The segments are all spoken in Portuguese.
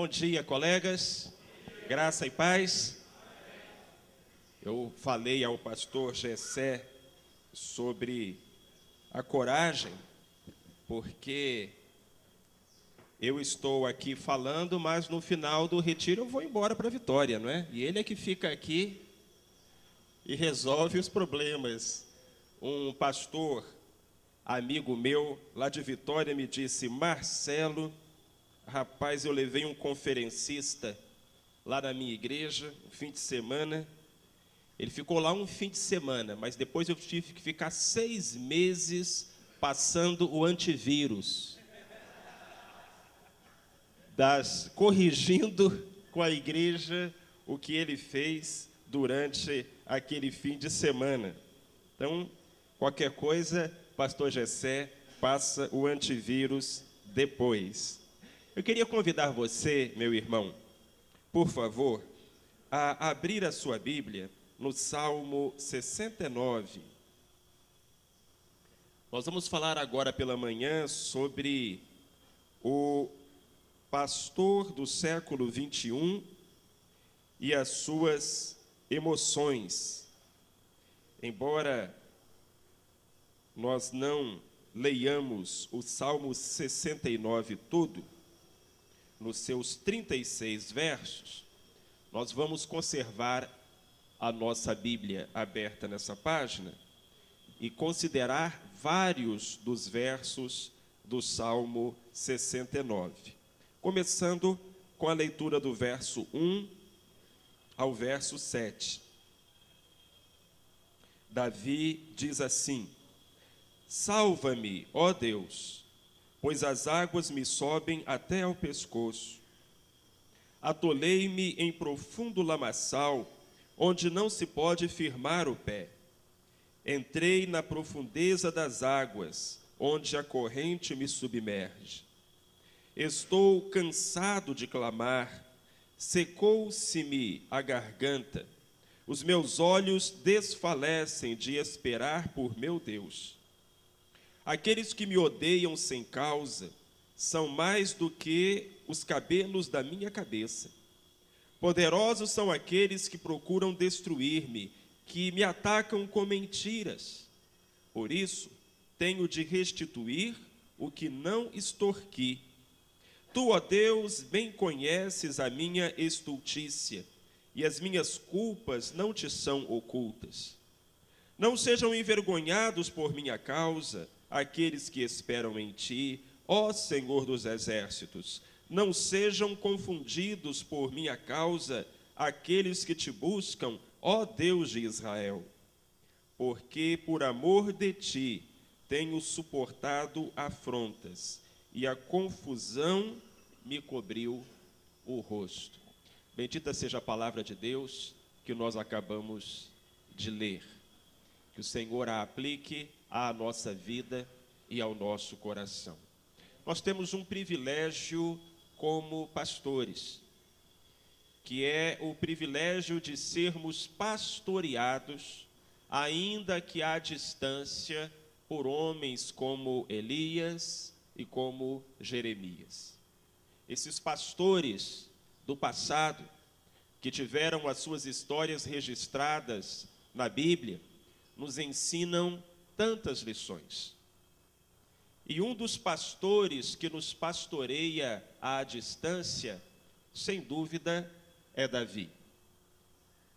Bom dia, colegas. Graça e paz. Eu falei ao pastor Gessé sobre a coragem, porque eu estou aqui falando, mas no final do retiro eu vou embora para Vitória, não é? E ele é que fica aqui e resolve os problemas. Um pastor, amigo meu, lá de Vitória, me disse: Marcelo, rapaz, eu levei um conferencista lá na minha igreja, um fim de semana. Ele ficou lá um fim de semana, mas depois eu tive que ficar 6 meses passando o antivírus, corrigindo com a igreja o que ele fez durante aquele fim de semana. Então, qualquer coisa, pastor Gessé passa o antivírus depois. Eu queria convidar você, meu irmão, por favor, a abrir a sua Bíblia no Salmo 69. Nós vamos falar agora pela manhã sobre o pastor do século 21 e as suas emoções. Embora nós não leiamos o Salmo 69 todo, nos seus 36 versos, nós vamos conservar a nossa Bíblia aberta nessa página e considerar vários dos versos do Salmo 69. Começando com a leitura do verso 1 ao verso 7. Davi diz assim: Salva-me, ó Deus, pois as águas me sobem até ao pescoço. Atolei-me em profundo lamaçal, onde não se pode firmar o pé. Entrei na profundeza das águas, onde a corrente me submerge. Estou cansado de clamar, secou-se-me a garganta. Os meus olhos desfalecem de esperar por meu Deus. Aqueles que me odeiam sem causa são mais do que os cabelos da minha cabeça. Poderosos são aqueles que procuram destruir-me, que me atacam com mentiras. Por isso, tenho de restituir o que não extorqui. Tu, ó Deus, bem conheces a minha estultícia, e as minhas culpas não te são ocultas. Não sejam envergonhados por minha causa aqueles que esperam em ti, ó Senhor dos exércitos. Não sejam confundidos por minha causa aqueles que te buscam, ó Deus de Israel. Porque por amor de ti tenho suportado afrontas, e a confusão me cobriu o rosto. Bendita seja a palavra de Deus que nós acabamos de ler. Que o Senhor a aplique à nossa vida e ao nosso coração. Nós temos um privilégio como pastores, que é o privilégio de sermos pastoreados, ainda que à distância, por homens como Elias e como Jeremias. Esses pastores do passado, que tiveram as suas histórias registradas na Bíblia, nos ensinam tantas lições. E um dos pastores que nos pastoreia à distância, sem dúvida, é Davi.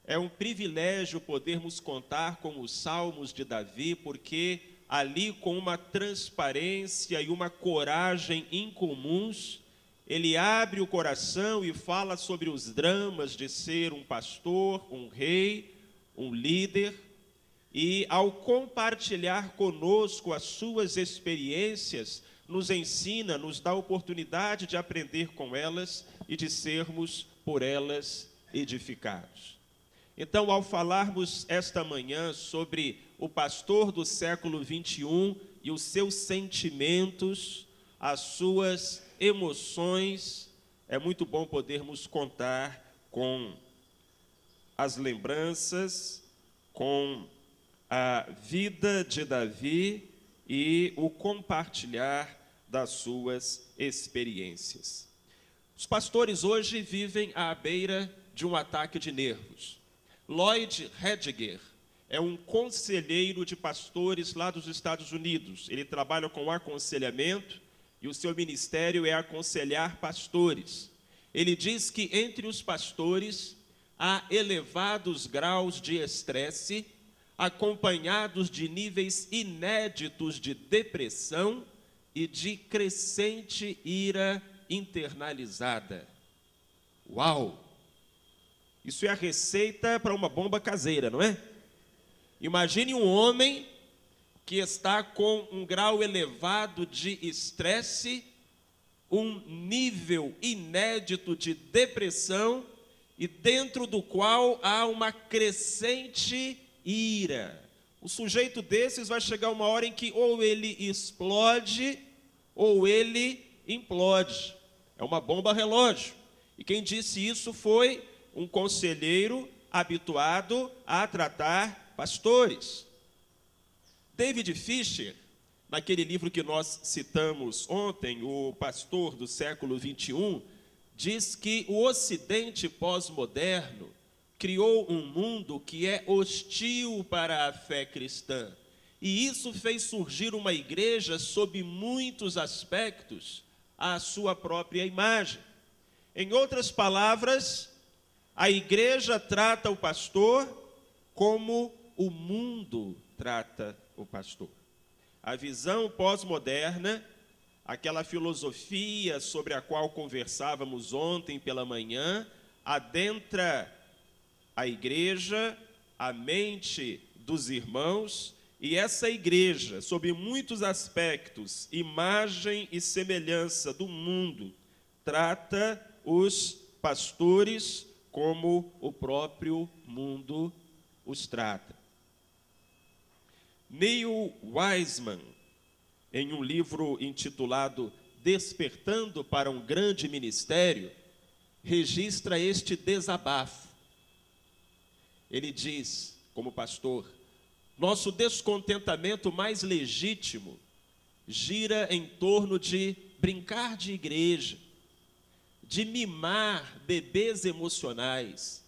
É um privilégio podermos contar com os salmos de Davi, porque ali, com uma transparência e uma coragem incomuns, ele abre o coração e fala sobre os dramas de ser um pastor, um rei, um líder. E ao compartilhar conosco as suas experiências, nos ensina, nos dá a oportunidade de aprender com elas e de sermos por elas edificados. Então, ao falarmos esta manhã sobre o pastor do século 21 e os seus sentimentos, as suas emoções, é muito bom podermos contar com as lembranças, com a vida de Davi e o compartilhar das suas experiências. Os pastores hoje vivem à beira de um ataque de nervos. Lloyd Hediger é um conselheiro de pastores lá dos Estados Unidos. Ele trabalha com aconselhamento e o seu ministério é aconselhar pastores. Ele diz que entre os pastores há elevados graus de estresse, acompanhados de níveis inéditos de depressão e de crescente ira internalizada. Uau! Isso é a receita para uma bomba caseira, não é? Imagine um homem que está com um grau elevado de estresse, um nível inédito de depressão e dentro do qual há uma crescente ira. O sujeito desses vai chegar uma hora em que ou ele explode ou ele implode. É uma bomba relógio. E quem disse isso foi um conselheiro habituado a tratar pastores. David Fisher, naquele livro que nós citamos ontem, O Pastor do Século XXI, diz que o Ocidente pós-moderno criou um mundo que é hostil para a fé cristã. E isso fez surgir uma igreja, sob muitos aspectos, à sua própria imagem. Em outras palavras, a igreja trata o pastor como o mundo trata o pastor. A visão pós-moderna, aquela filosofia sobre a qual conversávamos ontem pela manhã, adentra a igreja, a mente dos irmãos, e essa igreja, sob muitos aspectos, imagem e semelhança do mundo, trata os pastores como o próprio mundo os trata. Neil Wiseman, em um livro intitulado Despertando para um Grande Ministério, registra este desabafo. Ele diz, como pastor, nosso descontentamento mais legítimo gira em torno de brincar de igreja, de mimar bebês emocionais,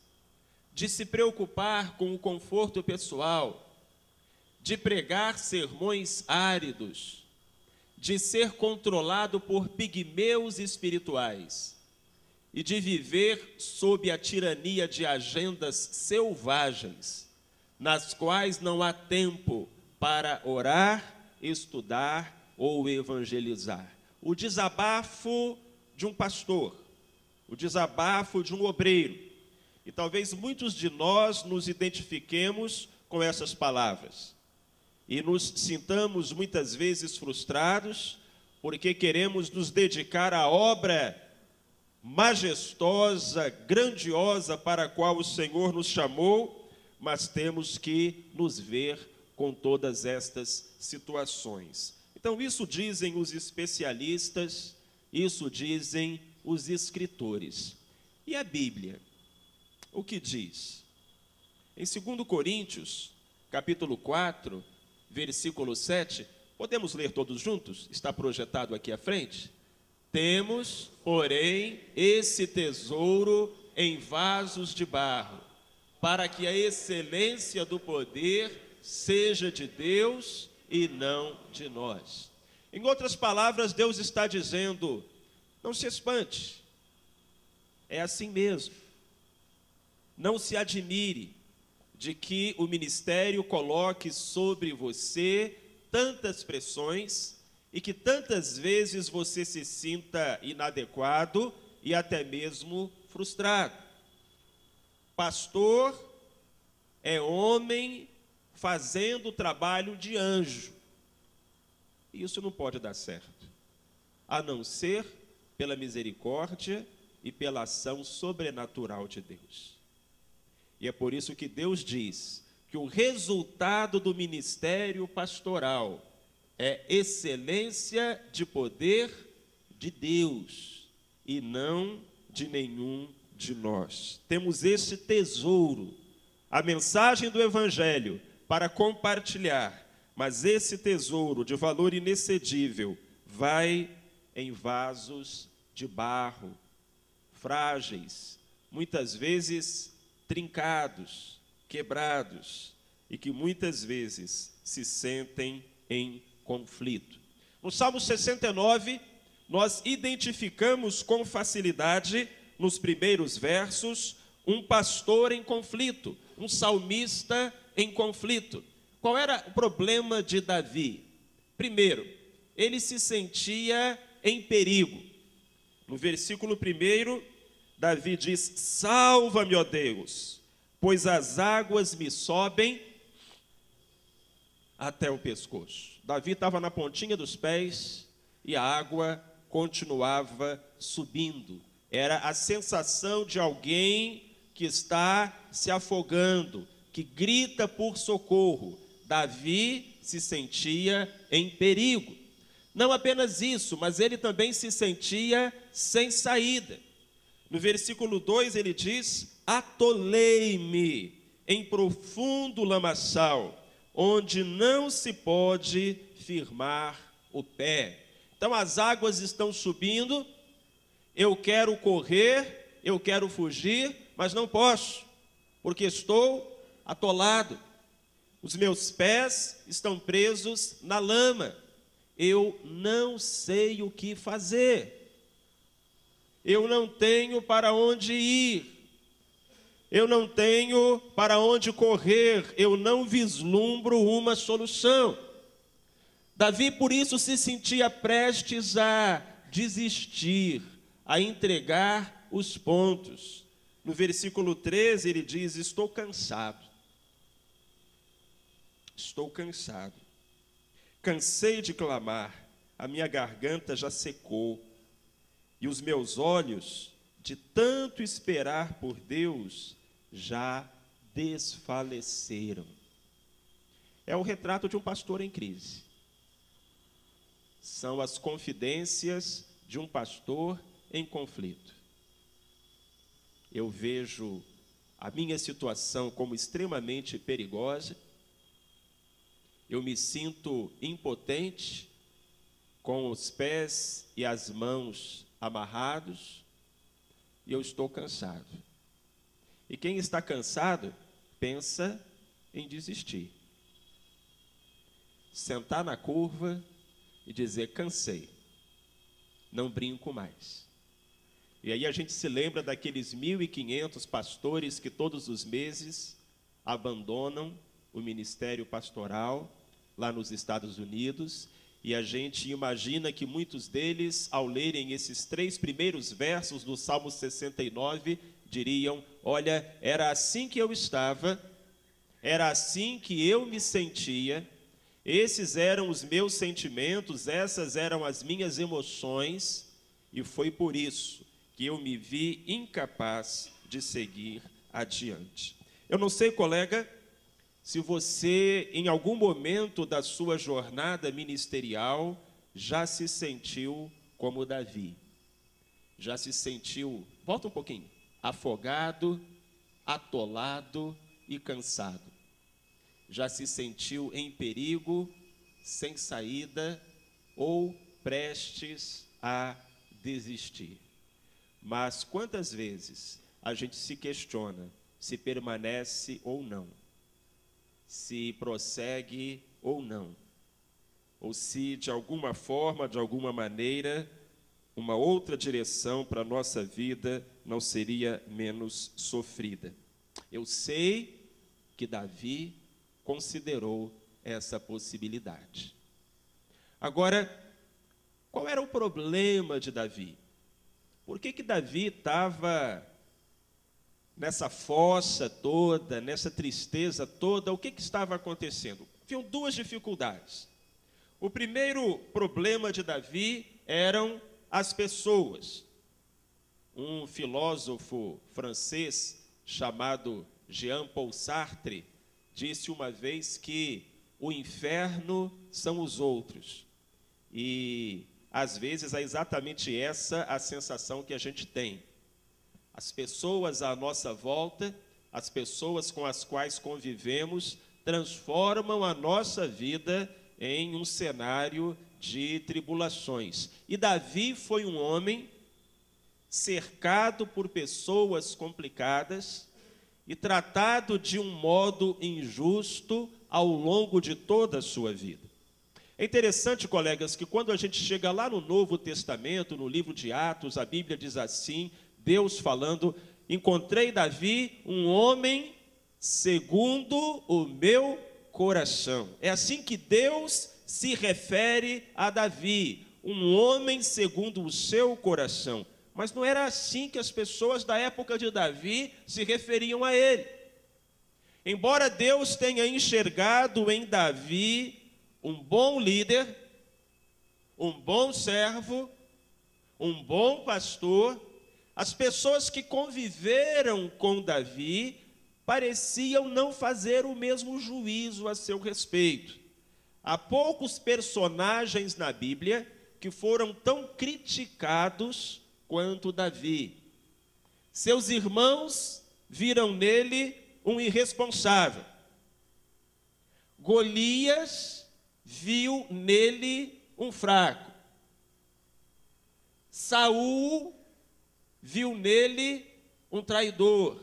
de se preocupar com o conforto pessoal, de pregar sermões áridos, de ser controlado por pigmeus espirituais e de viver sob a tirania de agendas selvagens, nas quais não há tempo para orar, estudar ou evangelizar. O desabafo de um pastor, o desabafo de um obreiro. E talvez muitos de nós nos identifiquemos com essas palavras. E nos sintamos muitas vezes frustrados, porque queremos nos dedicar à obra majestosa, grandiosa para a qual o Senhor nos chamou, mas temos que nos ver com todas estas situações. Então, isso dizem os especialistas, isso dizem os escritores. E a Bíblia? O que diz? Em 2 Coríntios, capítulo 4, versículo 7, podemos ler todos juntos? Está projetado aqui à frente? Temos, porém, esse tesouro em vasos de barro, para que a excelência do poder seja de Deus e não de nós. Em outras palavras, Deus está dizendo, não se espante, é assim mesmo. Não se admire de que o ministério coloque sobre você tantas pressões e que tantas vezes você se sinta inadequado e até mesmo frustrado. Pastor é homem fazendo o trabalho de anjo. E isso não pode dar certo, a não ser pela misericórdia e pela ação sobrenatural de Deus. E é por isso que Deus diz que o resultado do ministério pastoral é excelência de poder de Deus e não de nenhum de nós. Temos esse tesouro, a mensagem do Evangelho, para compartilhar, mas esse tesouro de valor inexcedível vai em vasos de barro, frágeis, muitas vezes trincados, quebrados, e que muitas vezes se sentem em conflito. No Salmo 69, nós identificamos com facilidade, nos primeiros versos, um pastor em conflito, um salmista em conflito. Qual era o problema de Davi? Primeiro, ele se sentia em perigo. No versículo 1, Davi diz: salva-me, ó Deus, pois as águas me sobem até o pescoço. Davi estava na pontinha dos pés e a água continuava subindo. Era a sensação de alguém que está se afogando, que grita por socorro. Davi se sentia em perigo. Não apenas isso, mas ele também se sentia sem saída. No versículo 2 ele diz: atolei-me em profundo lamaçal, onde não se pode firmar o pé. Então as águas estão subindo, eu quero correr, eu quero fugir, mas não posso, porque estou atolado. Os meus pés estão presos na lama. Eu não sei o que fazer. Eu não tenho para onde ir. Eu não tenho para onde correr. Eu não vislumbro uma solução. Davi, por isso, se sentia prestes a desistir, a entregar os pontos. No versículo 13, ele diz: estou cansado. Estou cansado. Cansei de clamar, a minha garganta já secou, e os meus olhos, de tanto esperar por Deus, já desfaleceram. É o retrato de um pastor em crise. São as confidências de um pastor em conflito. Eu vejo a minha situação como extremamente perigosa. Eu me sinto impotente, com os pés e as mãos amarrados, e eu estou cansado. E quem está cansado, pensa em desistir. Sentar na curva e dizer: cansei, não brinco mais. E aí a gente se lembra daqueles 1.500 pastores que todos os meses abandonam o ministério pastoral lá nos Estados Unidos, e a gente imagina que muitos deles, ao lerem esses 3 primeiros versos do Salmo 69, diriam: olha, era assim que eu estava, era assim que eu me sentia, esses eram os meus sentimentos, essas eram as minhas emoções, e foi por isso que eu me vi incapaz de seguir adiante. Eu não sei, colega, se você, em algum momento da sua jornada ministerial, já se sentiu como Davi. Já se sentiu, volta um pouquinho, afogado, atolado e cansado. Já se sentiu em perigo, sem saída ou prestes a desistir. Mas quantas vezes a gente se questiona se permanece ou não, se prossegue ou não, ou se de alguma forma, de alguma maneira, uma outra direção para a nossa vida não seria menos sofrida. Eu sei que Davi considerou essa possibilidade. Agora, qual era o problema de Davi? Por que Davi estava nessa fossa toda, nessa tristeza toda? O que estava acontecendo? Haviam 2 dificuldades. O primeiro problema de Davi eram as pessoas. Um filósofo francês chamado Jean-Paul Sartre disse uma vez que o inferno são os outros. E às vezes é exatamente essa a sensação que a gente tem. As pessoas à nossa volta, as pessoas com as quais convivemos, transformam a nossa vida em um cenário de tribulações. E Davi foi um homem cercado por pessoas complicadas e tratado de um modo injusto ao longo de toda a sua vida. É interessante, colegas, que quando a gente chega lá no Novo Testamento, no livro de Atos, a Bíblia diz assim, Deus falando, encontrei Davi, um homem segundo o meu coração. É assim que Deus se refere a Davi, um homem segundo o seu coração. Mas não era assim que as pessoas da época de Davi se referiam a ele. Embora Deus tenha enxergado em Davi um bom líder, um bom servo, um bom pastor, as pessoas que conviveram com Davi pareciam não fazer o mesmo juízo a seu respeito. Há poucos personagens na Bíblia que foram tão criticados quanto Davi. Seus irmãos viram nele um irresponsável. Golias viu nele um fraco. Saul viu nele um traidor.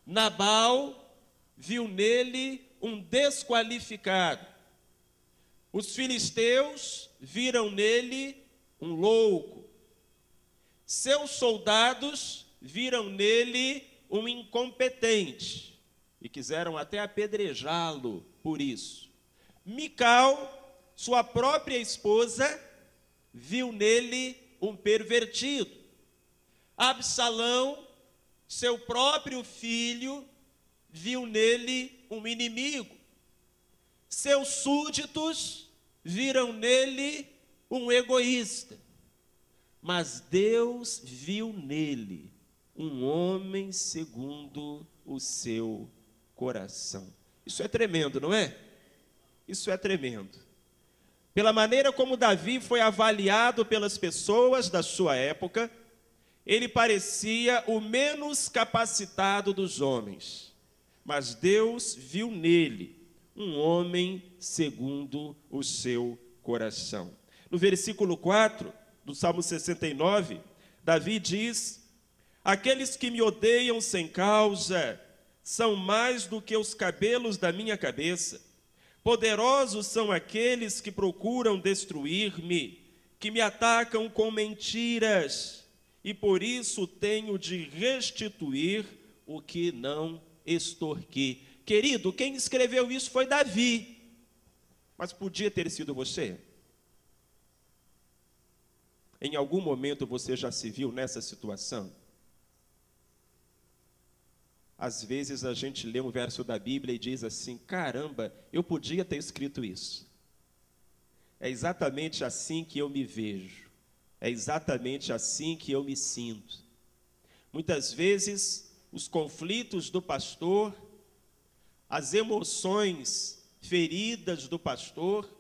Nabal viu nele um desqualificado. Os filisteus viram nele um louco. Seus soldados viram nele um incompetente e quiseram até apedrejá-lo por isso. Mical, sua própria esposa, viu nele um pervertido. Absalão, seu próprio filho, viu nele um inimigo. Seus súditos viram nele um egoísta. Mas Deus viu nele um homem segundo o seu coração. Isso é tremendo, não é? Isso é tremendo. Pela maneira como Davi foi avaliado pelas pessoas da sua época, ele parecia o menos capacitado dos homens. Mas Deus viu nele um homem segundo o seu coração. No versículo 4 do Salmo 69, Davi diz: aqueles que me odeiam sem causa são mais do que os cabelos da minha cabeça. Poderosos são aqueles que procuram destruir-me, que me atacam com mentiras, e por isso tenho de restituir o que não extorqui. Querido, quem escreveu isso foi Davi, mas podia ter sido você. Em algum momento você já se viu nessa situação? Às vezes a gente lê um verso da Bíblia e diz assim: caramba, eu podia ter escrito isso. É exatamente assim que eu me vejo. É exatamente assim que eu me sinto. Muitas vezes, os conflitos do pastor, as emoções feridas do pastor,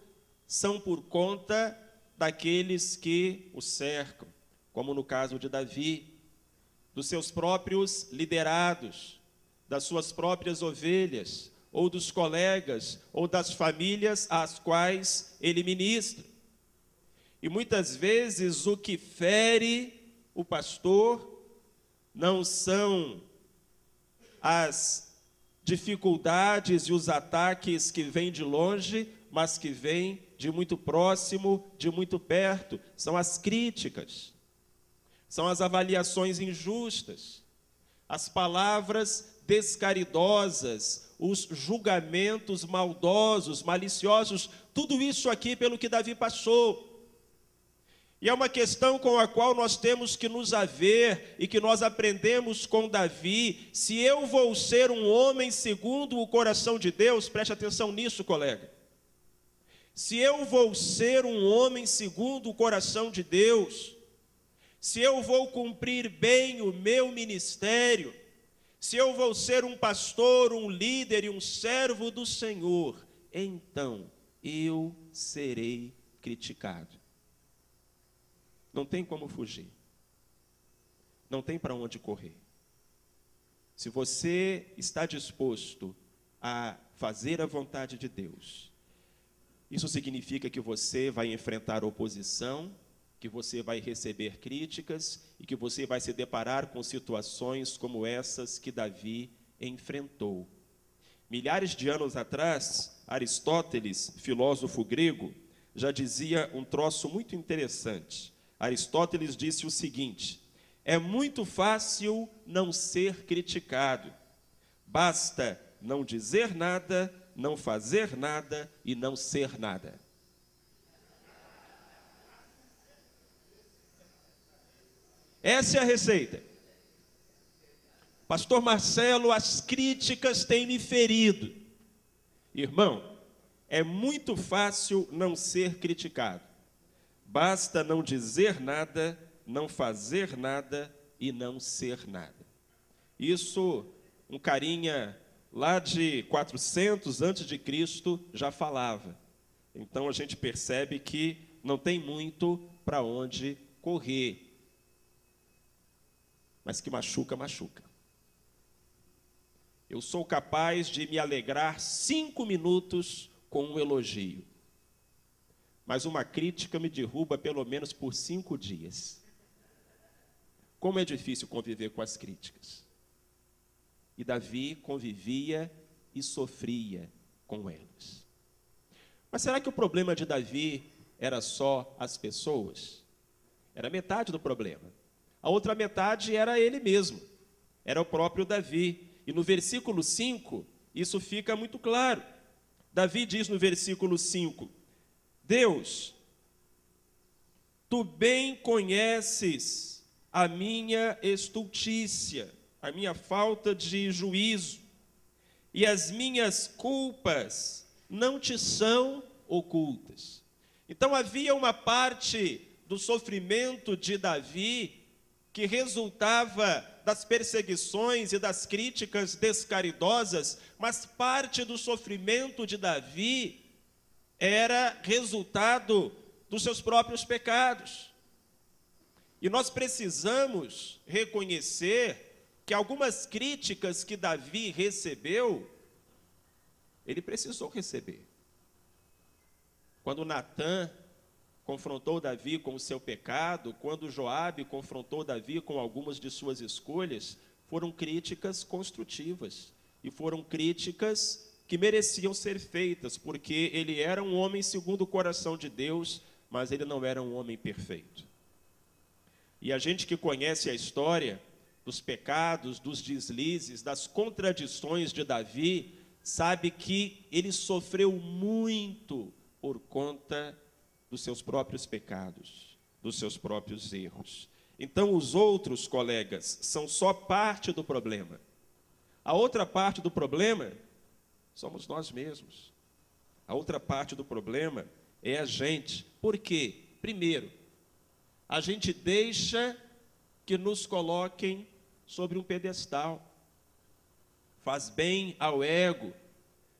são por conta daqueles que o cercam, como no caso de Davi, dos seus próprios liderados, das suas próprias ovelhas, ou dos colegas, ou das famílias às quais ele ministra. E muitas vezes o que fere o pastor não são as dificuldades e os ataques que vêm de longe, mas que vêm de muito próximo, de muito perto. São as críticas, são as avaliações injustas, as palavras descaridosas, os julgamentos maldosos, maliciosos, tudo isso aqui pelo que Davi passou. E é uma questão com a qual nós temos que nos haver e que nós aprendemos com Davi. Se eu vou ser um homem segundo o coração de Deus, preste atenção nisso, colega. Se eu vou ser um homem segundo o coração de Deus, se eu vou cumprir bem o meu ministério, se eu vou ser um pastor, um líder e um servo do Senhor, então eu serei criticado. Não tem como fugir. Não tem para onde correr. Se você está disposto a fazer a vontade de Deus, isso significa que você vai enfrentar oposição, que você vai receber críticas e que você vai se deparar com situações como essas que Davi enfrentou. Milhares de anos atrás, Aristóteles, filósofo grego, já dizia um troço muito interessante. Aristóteles disse o seguinte: é muito fácil não ser criticado. Basta não dizer nada, não fazer nada e não ser nada. Essa é a receita. Pastor Marcelo, as críticas têm me ferido. Irmão, é muito fácil não ser criticado. Basta não dizer nada, não fazer nada e não ser nada. Isso, um carinha lá de 400 antes de Cristo já falava. Então a gente percebe que não tem muito para onde correr. Mas que machuca, machuca. Eu sou capaz de me alegrar 5 minutos com um elogio. Mas uma crítica me derruba pelo menos por 5 dias. Como é difícil conviver com as críticas. E Davi convivia e sofria com elas. Mas será que o problema de Davi era só as pessoas? Era metade do problema. A outra metade era ele mesmo. Era o próprio Davi. E no versículo 5, isso fica muito claro. Davi diz no versículo 5: Deus, tu bem conheces a minha estultícia, a minha falta de juízo, e as minhas culpas não te são ocultas. Então havia uma parte do sofrimento de Davi que resultava das perseguições e das críticas descaridosas, mas parte do sofrimento de Davi era resultado dos seus próprios pecados. E nós precisamos reconhecer que algumas críticas que Davi recebeu, ele precisou receber. Quando Natã confrontou Davi com o seu pecado, quando Joabe confrontou Davi com algumas de suas escolhas, foram críticas construtivas e foram críticas que mereciam ser feitas, porque ele era um homem segundo o coração de Deus, mas ele não era um homem perfeito. E a gente que conhece a história dos pecados, dos deslizes, das contradições de Davi, sabe que ele sofreu muito por conta dos seus próprios pecados, dos seus próprios erros. Então, os outros colegas são só parte do problema. A outra parte do problema somos nós mesmos. A outra parte do problema é a gente. Por quê? Primeiro, a gente deixa que nos coloquem sobre um pedestal. Faz bem ao ego.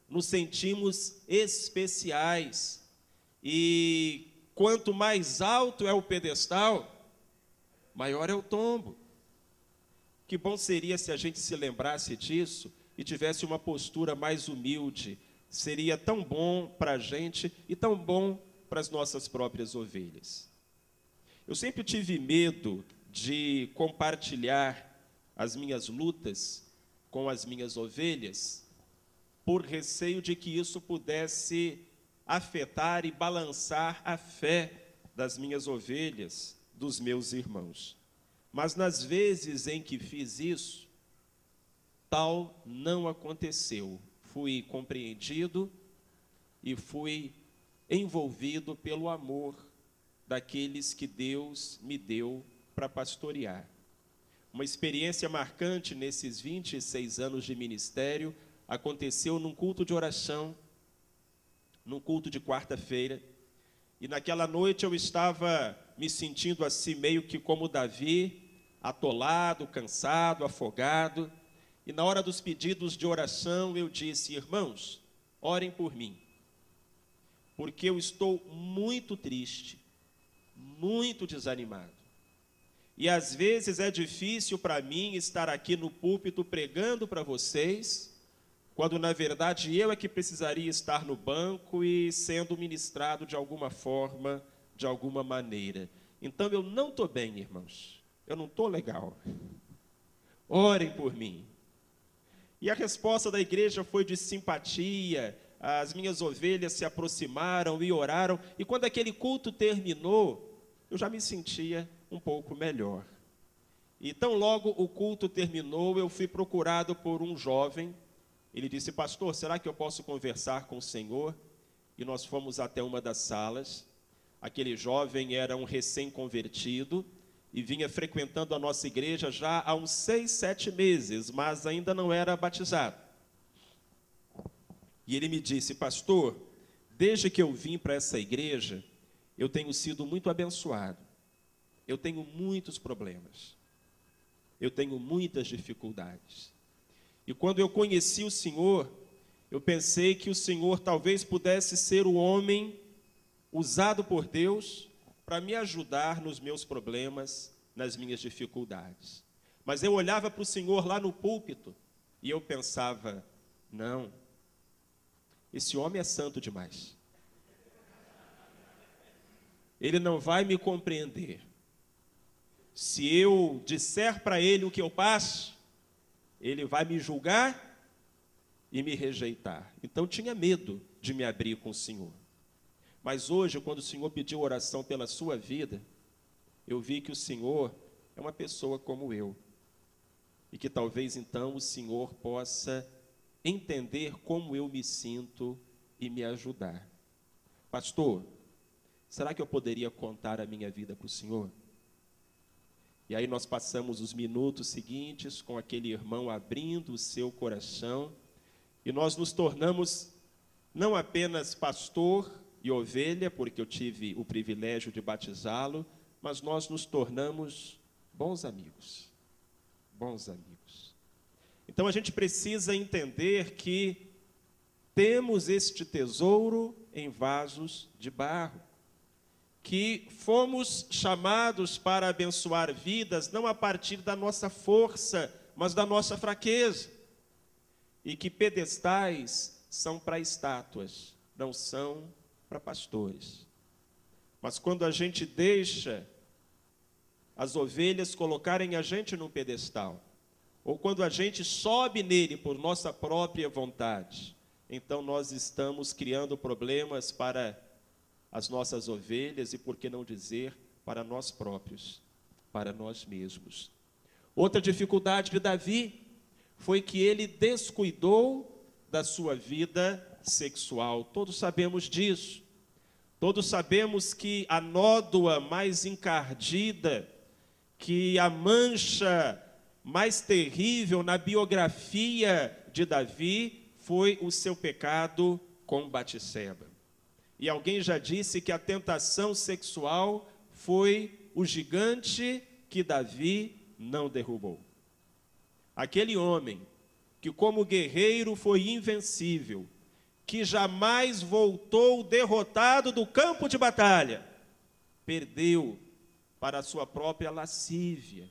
Nos sentimos especiais. E quanto mais alto é o pedestal, maior é o tombo. Que bom seria se a gente se lembrasse disso e tivesse uma postura mais humilde. Seria tão bom para a gente e tão bom para as nossas próprias ovelhas. Eu sempre tive medo de compartilhar as minhas lutas com as minhas ovelhas, por receio de que isso pudesse afetar e balançar a fé das minhas ovelhas, dos meus irmãos. Mas nas vezes em que fiz isso, tal não aconteceu. Fui compreendido e fui envolvido pelo amor daqueles que Deus me deu para pastorear. Uma experiência marcante nesses 26 anos de ministério aconteceu num culto de oração, num culto de quarta-feira, e naquela noite eu estava me sentindo assim meio que como Davi, atolado, cansado, afogado, e na hora dos pedidos de oração eu disse: irmãos, orem por mim, porque eu estou muito triste, muito desanimado, e às vezes é difícil para mim estar aqui no púlpito pregando para vocês, quando na verdade eu é que precisaria estar no banco e sendo ministrado de alguma forma, de alguma maneira. Então eu não estou bem, irmãos. Eu não estou legal. Orem por mim. E a resposta da igreja foi de simpatia. As minhas ovelhas se aproximaram e oraram. E quando aquele culto terminou, eu já me sentia um pouco melhor. Então, logo o culto terminou, eu fui procurado por um jovem. Ele disse: pastor, será que eu posso conversar com o senhor? E nós fomos até uma das salas. Aquele jovem era um recém-convertido e vinha frequentando a nossa igreja já há uns 6, 7 meses, mas ainda não era batizado. E ele me disse: pastor, desde que eu vim para essa igreja, eu tenho sido muito abençoado. Eu tenho muitos problemas. Eu tenho muitas dificuldades. E quando eu conheci o Senhor, eu pensei que o Senhor talvez pudesse ser o homem usado por Deus para me ajudar nos meus problemas, nas minhas dificuldades. Mas eu olhava para o Senhor lá no púlpito e eu pensava: não, esse homem é santo demais. Ele não vai me compreender. Se eu disser para ele o que eu passo, ele vai me julgar e me rejeitar. Então tinha medo de me abrir com o Senhor. Mas hoje, quando o Senhor pediu oração pela sua vida, eu vi que o Senhor é uma pessoa como eu. E que talvez então o Senhor possa entender como eu me sinto e me ajudar. Pastor, será que eu poderia contar a minha vida para o Senhor? E aí nós passamos os minutos seguintes com aquele irmão abrindo o seu coração, e nós nos tornamos não apenas pastor e ovelha, porque eu tive o privilégio de batizá-lo, mas nós nos tornamos bons amigos. Bons amigos. Então a gente precisa entender que temos este tesouro em vasos de barro, que fomos chamados para abençoar vidas não a partir da nossa força, mas da nossa fraqueza, e que pedestais são para estátuas, não são para pastores. Mas quando a gente deixa as ovelhas colocarem a gente num pedestal, ou quando a gente sobe nele por nossa própria vontade, então nós estamos criando problemas para as nossas ovelhas e, por que não dizer, para nós próprios, para nós mesmos. Outra dificuldade de Davi foi que ele descuidou da sua vida sexual. Todos sabemos disso. Todos sabemos que a nódoa mais encardida, que a mancha mais terrível na biografia de Davi foi o seu pecado com Batseba. E alguém já disse que a tentação sexual foi o gigante que Davi não derrubou. Aquele homem que como guerreiro foi invencível, que jamais voltou derrotado do campo de batalha, perdeu para a sua própria lascívia,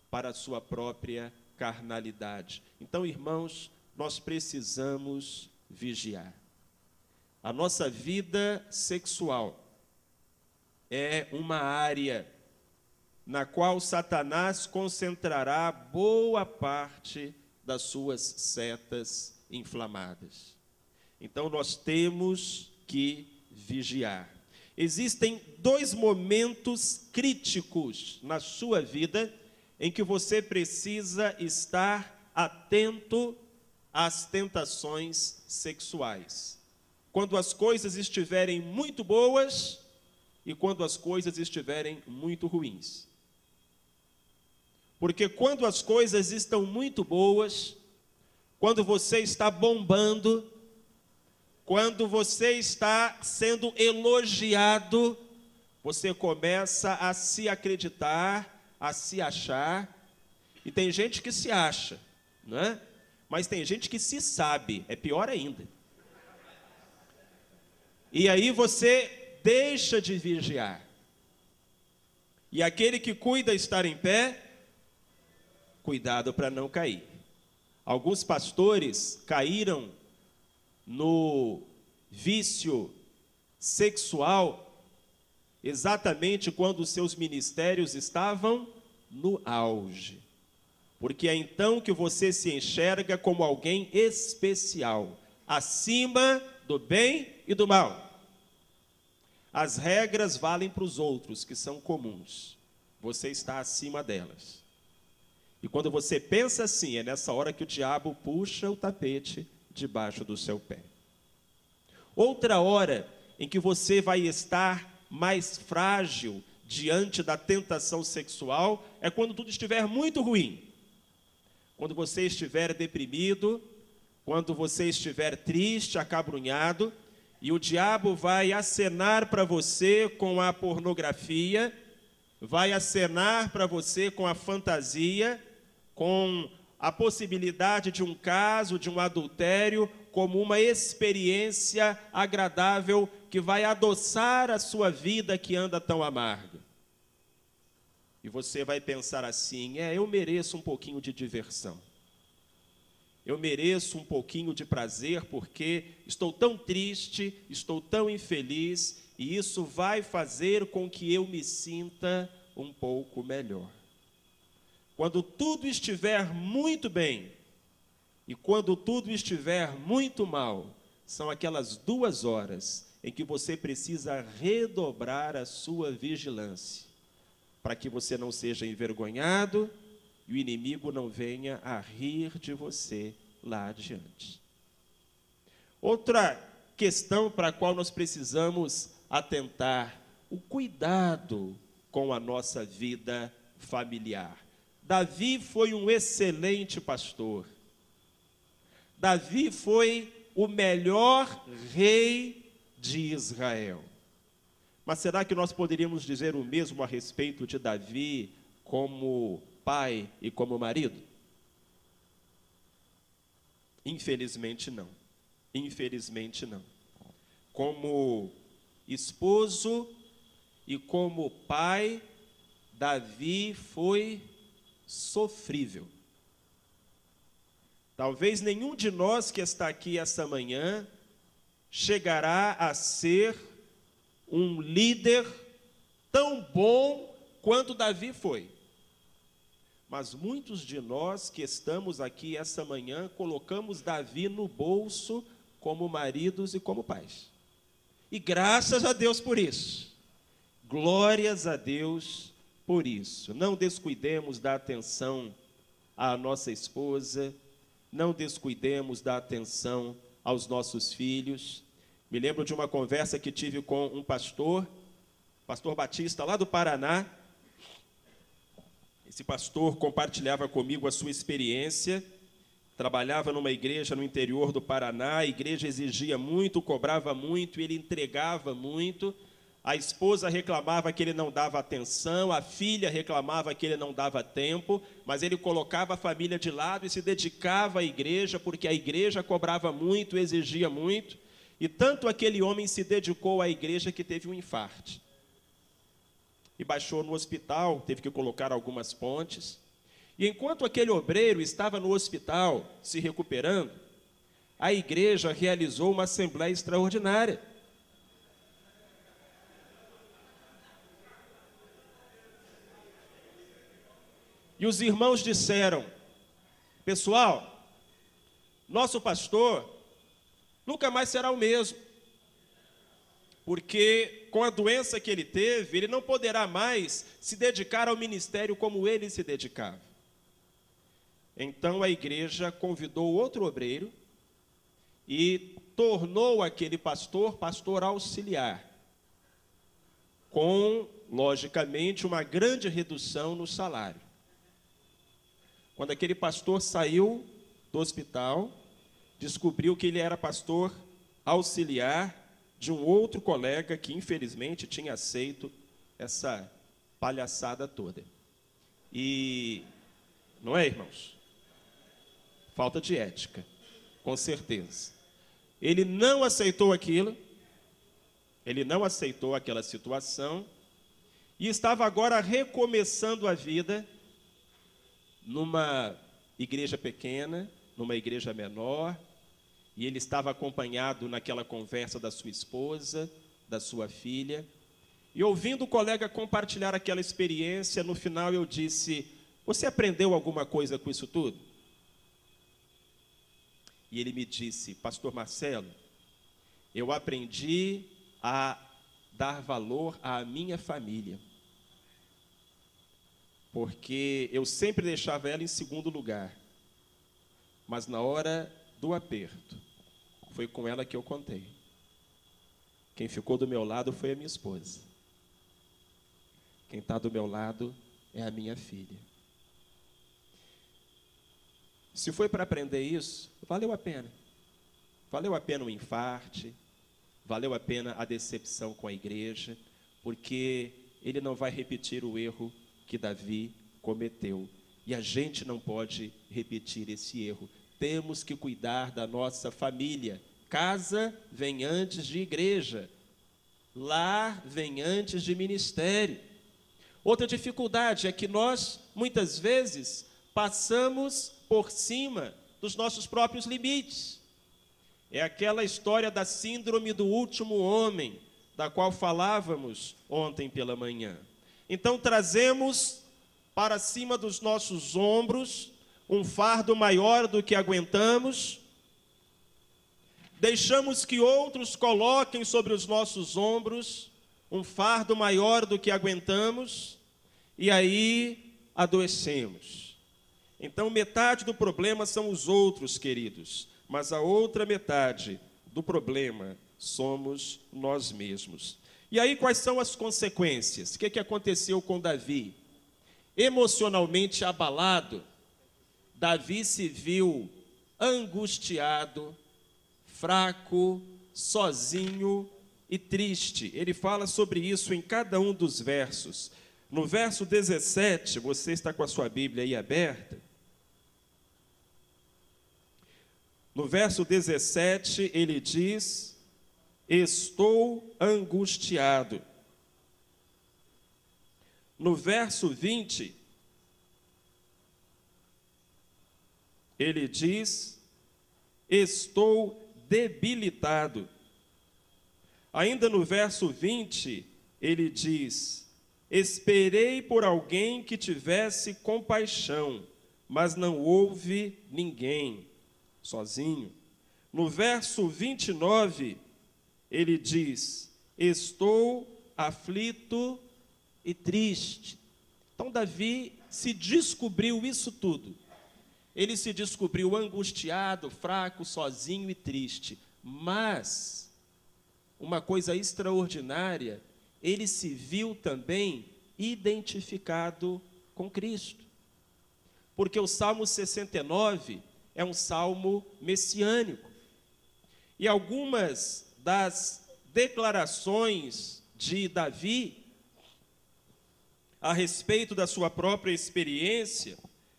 para a sua própria carnalidade. Então, irmãos, nós precisamos vigiar. A nossa vida sexual é uma área na qual Satanás concentrará boa parte das suas setas inflamadas. Então nós temos que vigiar. Existem 2 momentos críticos na sua vida em que você precisa estar atento às tentações sexuais. Quando as coisas estiverem muito boas e quando as coisas estiverem muito ruins. Porque quando as coisas estão muito boas, quando você está bombando, quando você está sendo elogiado, você começa a se acreditar, a se achar. E tem gente que se acha, não é? Mas tem gente que se sabe, é pior ainda. E aí você deixa de vigiar. E aquele que cuida estar em pé, cuidado para não cair. Alguns pastores caíram no vício sexual exatamente quando os seus ministérios estavam no auge. Porque é então que você se enxerga como alguém especial, acima do bem e do mal. As regras valem para os outros, que são comuns. Você está acima delas. E quando você pensa assim, é nessa hora que o diabo puxa o tapete debaixo do seu pé. Outra hora em que você vai estar mais frágil diante da tentação sexual é quando tudo estiver muito ruim. Quando você estiver deprimido, quando você estiver triste, acabrunhado, e o diabo vai acenar para você com a pornografia, vai acenar para você com a fantasia, com a possibilidade de um caso, de um adultério, como uma experiência agradável que vai adoçar a sua vida que anda tão amarga. E você vai pensar assim, eu mereço um pouquinho de diversão. Eu mereço um pouquinho de prazer porque estou tão triste, estou tão infeliz, e isso vai fazer com que eu me sinta um pouco melhor. Quando tudo estiver muito bem e quando tudo estiver muito mal, são aquelas 2 horas em que você precisa redobrar a sua vigilância, para que você não seja envergonhado e o inimigo não venha a rir de você lá adiante. Outra questão para a qual nós precisamos atentar, o cuidado com a nossa vida familiar. Davi foi um excelente pastor. Davi foi o melhor rei de Israel. Mas será que nós poderíamos dizer o mesmo a respeito de Davi como pai e como marido? Infelizmente não. Infelizmente não. Como esposo e como pai, Davi foi sofrível. Talvez nenhum de nós que está aqui essa manhã chegará a ser um líder tão bom quanto Davi foi. Mas muitos de nós que estamos aqui essa manhã colocamos Davi no bolso como maridos e como pais. E graças a Deus por isso. Glórias a Deus por isso. Não descuidemos da atenção à nossa esposa, não descuidemos da atenção aos nossos filhos. Me lembro de uma conversa que tive com um pastor Batista, lá do Paraná. Esse pastor compartilhava comigo a sua experiência, trabalhava numa igreja no interior do Paraná, a igreja exigia muito, cobrava muito, ele entregava muito. A esposa reclamava que ele não dava atenção, a filha reclamava que ele não dava tempo, mas ele colocava a família de lado e se dedicava à igreja, porque a igreja cobrava muito, exigia muito. E tanto aquele homem se dedicou à igreja que teve um infarto. E baixou no hospital, teve que colocar algumas pontes. E enquanto aquele obreiro estava no hospital, se recuperando, a igreja realizou uma assembleia extraordinária. E os irmãos disseram: pessoal, nosso pastor nunca mais será o mesmo, porque com a doença que ele teve, ele não poderá mais se dedicar ao ministério como ele se dedicava. Então a igreja convidou outro obreiro e tornou aquele pastor auxiliar, com, logicamente, uma grande redução no salário. Quando aquele pastor saiu do hospital, descobriu que ele era pastor auxiliar de um outro colega que, infelizmente, tinha aceito essa palhaçada toda. E, não é, irmãos? Falta de ética, com certeza. Ele não aceitou aquilo, ele não aceitou aquela situação, e estava agora recomeçando a vida numa igreja pequena, numa igreja menor, e ele estava acompanhado naquela conversa da sua esposa, da sua filha, E ouvindo o colega compartilhar aquela experiência, no final eu disse: você aprendeu alguma coisa com isso tudo? E ele me disse: pastor Marcelo, eu aprendi a dar valor à minha família, porque eu sempre deixava ela em segundo lugar, mas na hora do aperto, foi com ela que eu contei. Quem ficou do meu lado foi a minha esposa. Quem está do meu lado é a minha filha. Se foi para aprender isso, valeu a pena. Valeu a pena o infarte, valeu a pena a decepção com a igreja, porque ele não vai repetir o erro que Davi cometeu. E a gente não pode repetir esse erro. Temos que cuidar da nossa família. Casa vem antes de igreja. Lar vem antes de ministério. Outra dificuldade é que nós, muitas vezes, passamos por cima dos nossos próprios limites. É aquela história da síndrome do último homem, da qual falávamos ontem pela manhã. Então, trazemos para cima dos nossos ombros um fardo maior do que aguentamos, deixamos que outros coloquem sobre os nossos ombros um fardo maior do que aguentamos, e aí adoecemos. Então, metade do problema são os outros, queridos, mas a outra metade do problema somos nós mesmos. E aí, quais são as consequências? O que aconteceu com Davi? Emocionalmente abalado, Davi se viu angustiado, fraco, sozinho e triste. Ele fala sobre isso em cada um dos versos. No verso 17, você está com a sua Bíblia aí aberta. No verso 17, ele diz: estou angustiado. No verso 20, ele diz: estou debilitado. Ainda no verso 20, ele diz: esperei por alguém que tivesse compaixão, mas não houve ninguém, sozinho. No verso 29, ele diz: estou aflito e triste. Então, Davi se descobriu isso tudo. Ele se descobriu angustiado, fraco, sozinho e triste. Mas, uma coisa extraordinária, ele se viu também identificado com Cristo. Porque o Salmo 69 é um salmo messiânico. E algumas das declarações de Davi a respeito da sua própria experiência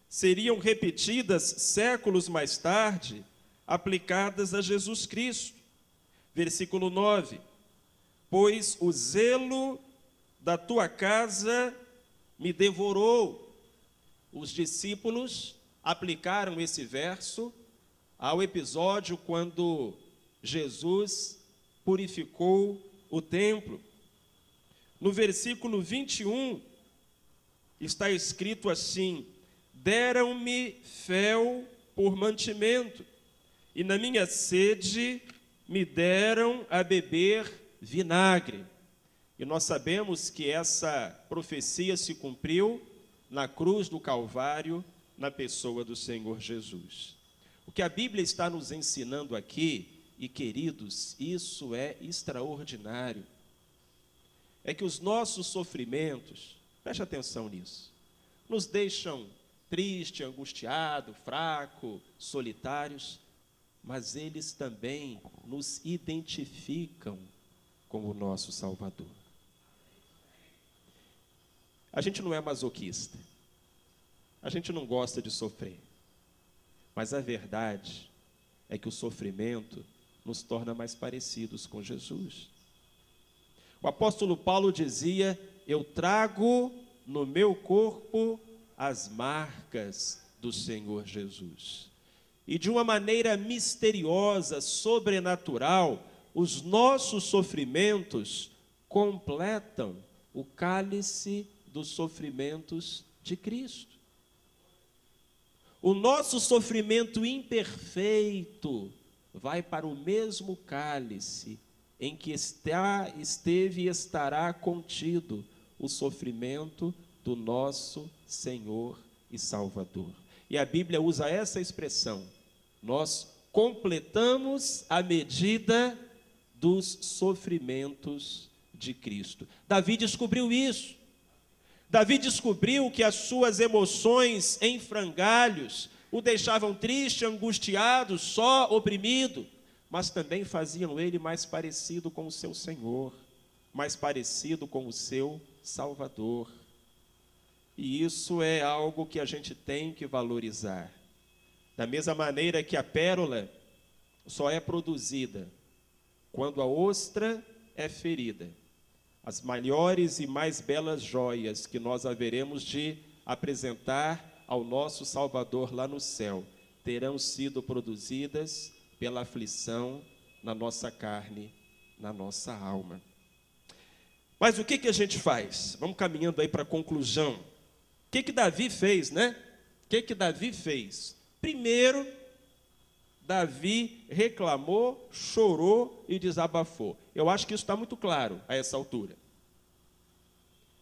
seriam repetidas séculos mais tarde, aplicadas a Jesus Cristo. Versículo 9: pois o zelo da tua casa me devorou. Os discípulos aplicaram esse verso ao episódio quando Jesus purificou o templo. No versículo 21, está escrito assim: deram-me fel por mantimento, e na minha sede me deram a beber vinagre. E nós sabemos que essa profecia se cumpriu na cruz do Calvário, na pessoa do Senhor Jesus. O que a Bíblia está nos ensinando aqui, e queridos, isso é extraordinário, é que os nossos sofrimentos, preste atenção nisso, nos deixam triste, angustiado, fraco, solitários, mas eles também nos identificam como o nosso Salvador. A gente não é masoquista, a gente não gosta de sofrer, mas a verdade é que o sofrimento nos torna mais parecidos com Jesus. O apóstolo Paulo dizia: eu trago no meu corpo as marcas do Senhor Jesus. E de uma maneira misteriosa, sobrenatural, os nossos sofrimentos completam o cálice dos sofrimentos de Cristo. O nosso sofrimento imperfeito vai para o mesmo cálice em que esteve e estará contido o sofrimento do nosso Senhor e Salvador. E a Bíblia usa essa expressão: nós completamos a medida dos sofrimentos de Cristo. Davi descobriu isso. Davi descobriu que as suas emoções em frangalhos o deixavam triste, angustiado, só, oprimido, mas também faziam ele mais parecido com o seu Senhor, mais parecido com o seu Salvador. E isso é algo que a gente tem que valorizar. Da mesma maneira que a pérola só é produzida quando a ostra é ferida, as maiores e mais belas joias que nós haveremos de apresentar ao nosso Salvador lá no céu, terão sido produzidas pela aflição na nossa carne, na nossa alma. Mas o que a gente faz? Vamos caminhando aí para a conclusão. O que Davi fez, né? O que Davi fez? Primeiro, Davi reclamou, chorou e desabafou. Eu acho que isso está muito claro a essa altura.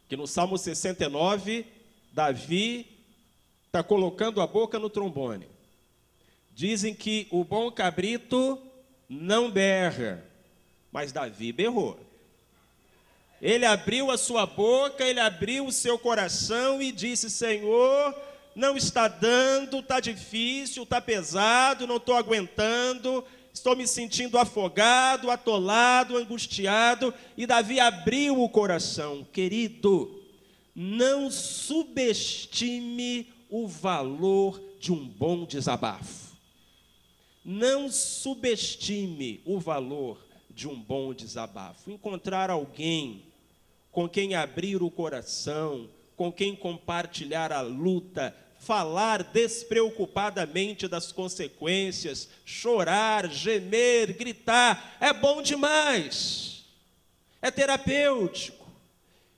Que no Salmo 69, Davi está colocando a boca no trombone. Dizem que o bom cabrito não berra, mas Davi berrou. Ele abriu a sua boca, ele abriu o seu coração e disse: Senhor, não está dando, está difícil, está pesado, não estou aguentando, estou me sentindo afogado, atolado, angustiado. E Davi abriu o coração. Querido, não subestime o valor de um bom desabafo. Não subestime o valor de um bom desabafo. Encontrar alguém com quem abrir o coração, com quem compartilhar a luta, falar despreocupadamente das consequências, chorar, gemer, gritar, é bom demais, é terapêutico.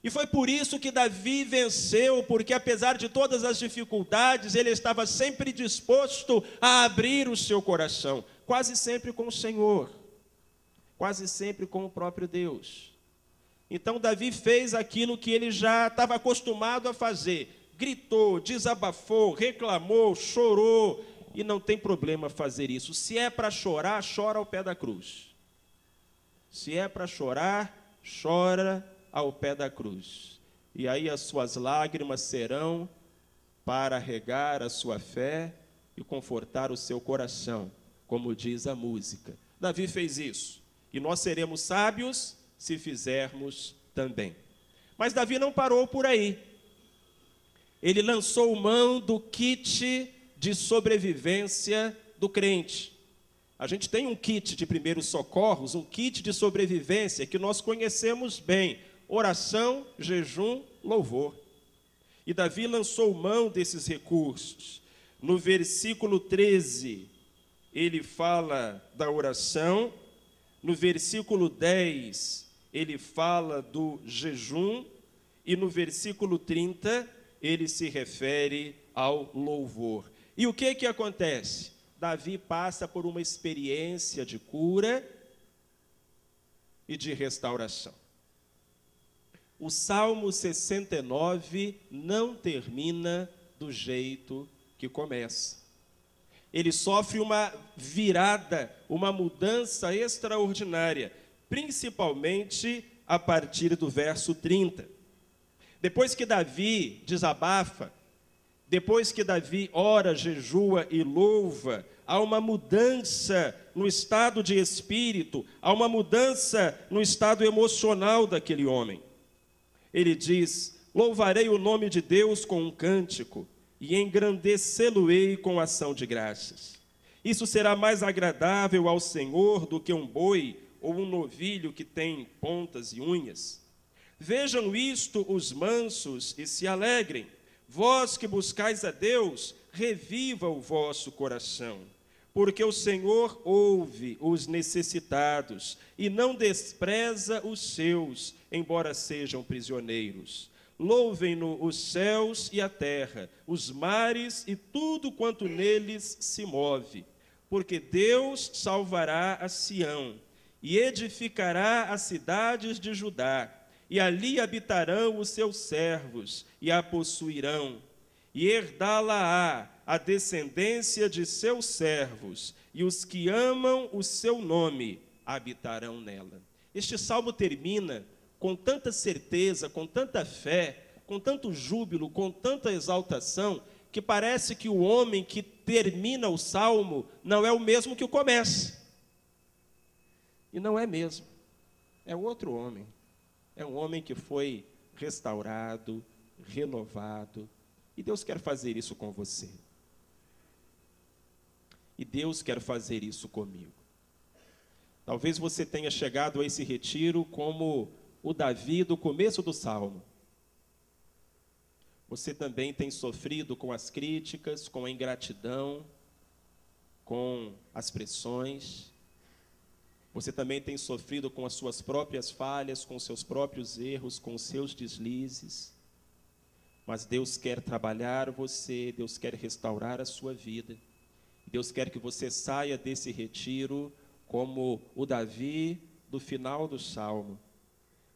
E foi por isso que Davi venceu, porque apesar de todas as dificuldades, ele estava sempre disposto a abrir o seu coração, quase sempre com o Senhor, quase sempre com o próprio Deus. Então Davi fez aquilo que ele já estava acostumado a fazer, gritou, desabafou, reclamou, chorou, e não tem problema fazer isso. Se é para chorar, chora ao pé da cruz. Se é para chorar, chora ao pé da cruz. E aí as suas lágrimas serão para regar a sua fé e confortar o seu coração, como diz a música. Davi fez isso, e nós seremos sábios se fizermos também. Mas Davi não parou por aí. Ele lançou mão do kit de sobrevivência do crente. A gente tem um kit de primeiros socorros, um kit de sobrevivência que nós conhecemos bem: oração, jejum, louvor. E Davi lançou mão desses recursos. No versículo 13, ele fala da oração. No versículo 10, ele fala do jejum. E no versículo 30, ele se refere ao louvor. E o que acontece? Davi passa por uma experiência de cura e de restauração. O Salmo 69 não termina do jeito que começa. Ele sofre uma virada, uma mudança extraordinária, principalmente a partir do verso 30. Depois que Davi desabafa, depois que Davi ora, jejua e louva, há uma mudança no estado de espírito, há uma mudança no estado emocional daquele homem. Ele diz: louvarei o nome de Deus com um cântico e engrandecê-lo-ei com ação de graças. Isso será mais agradável ao Senhor do que um boi ou um novilho que tem pontas e unhas. Vejam isto os mansos e se alegrem. Vós que buscais a Deus, reviva o vosso coração. porque o Senhor ouve os necessitados e não despreza os seus, embora sejam prisioneiros. Louvem-no os céus e a terra, os mares e tudo quanto neles se move, porque Deus salvará a Sião e edificará as cidades de Judá, e ali habitarão os seus servos e a possuirão, e herdá-la-á a descendência de seus servos, e os que amam o seu nome habitarão nela. Este salmo termina com tanta certeza, com tanta fé, com tanto júbilo, com tanta exaltação, que parece que o homem que termina o salmo não é o mesmo que o começa. E não é mesmo. É outro homem. É um homem que foi restaurado, renovado. E Deus quer fazer isso com você. E Deus quer fazer isso comigo. Talvez você tenha chegado a esse retiro como o Davi do começo do salmo. Você também tem sofrido com as críticas, com a ingratidão, com as pressões. Você também tem sofrido com as suas próprias falhas, com os seus próprios erros, com os seus deslizes. Mas Deus quer trabalhar você, Deus quer restaurar a sua vida. Deus quer que você saia desse retiro como o Davi do final do salmo,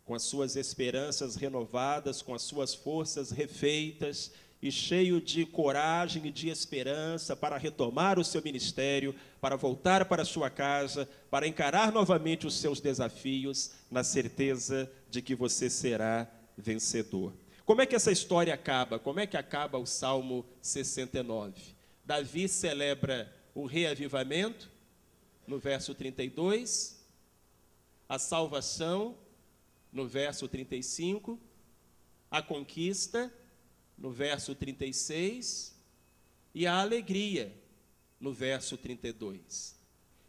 com as suas esperanças renovadas, com as suas forças refeitas e cheio de coragem e de esperança para retomar o seu ministério, para voltar para a sua casa, para encarar novamente os seus desafios, na certeza de que você será vencedor. Como é que essa história acaba? Como é que acaba o Salmo 69? Davi celebra o reavivamento, no verso 32, a salvação, no verso 35, a conquista, no verso 36, e a alegria, no verso 32.